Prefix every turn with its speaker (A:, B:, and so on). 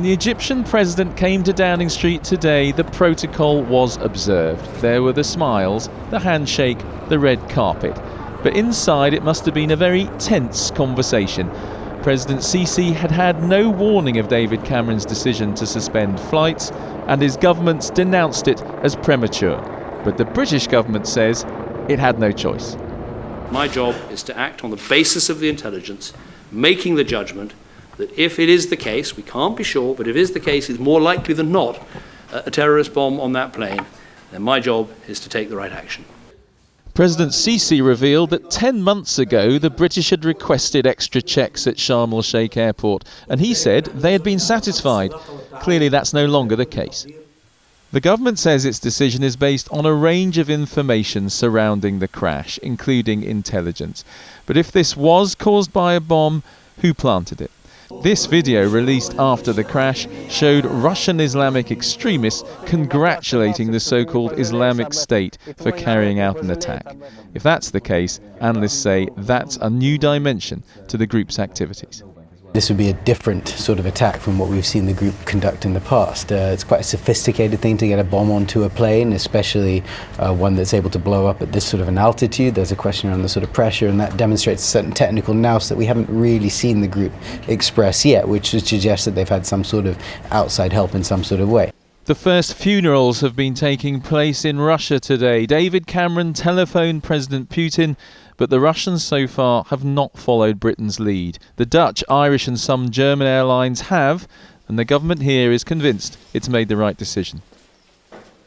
A: The Egyptian president came to Downing Street today. The protocol was observed. There were the smiles, the handshake, the red carpet. But inside it must have been a very tense conversation. President Sisi had had no warning of David Cameron's decision to suspend flights, and his government denounced it as premature. But the British government says it had no choice.
B: My job is to act on the basis of the intelligence, making the judgment that if it is the case, we can't be sure, but if it is the case, it's more likely than not a terrorist bomb on that plane, then my job is to take the right action.
A: President Sisi revealed that 10 months ago the British had requested extra checks at Sharm el-Sheikh airport, and he said they had been satisfied. Clearly that's no longer the case. The government says its decision is based on a range of information surrounding the crash, including intelligence. But if this was caused by a bomb, who planted it? This video, released after the crash, showed Russian Islamic extremists congratulating the so-called Islamic State for carrying out an attack. If that's the case, analysts say that's a new dimension to the group's activities.
C: This would be a different sort of attack from what we've seen the group conduct in the past. It's quite a sophisticated thing to get a bomb onto a plane, especially one that's able to blow up at this sort of an altitude. There's a question around the sort of pressure, and that demonstrates a certain technical nous that we haven't really seen the group express yet, which would suggest that they've had some sort of outside help in some sort of way.
A: The first funerals have been taking place in Russia today. David Cameron telephoned President Putin, but the Russians so far have not followed Britain's lead. The Dutch, Irish and some German airlines have, and the government here is convinced it's made the right decision.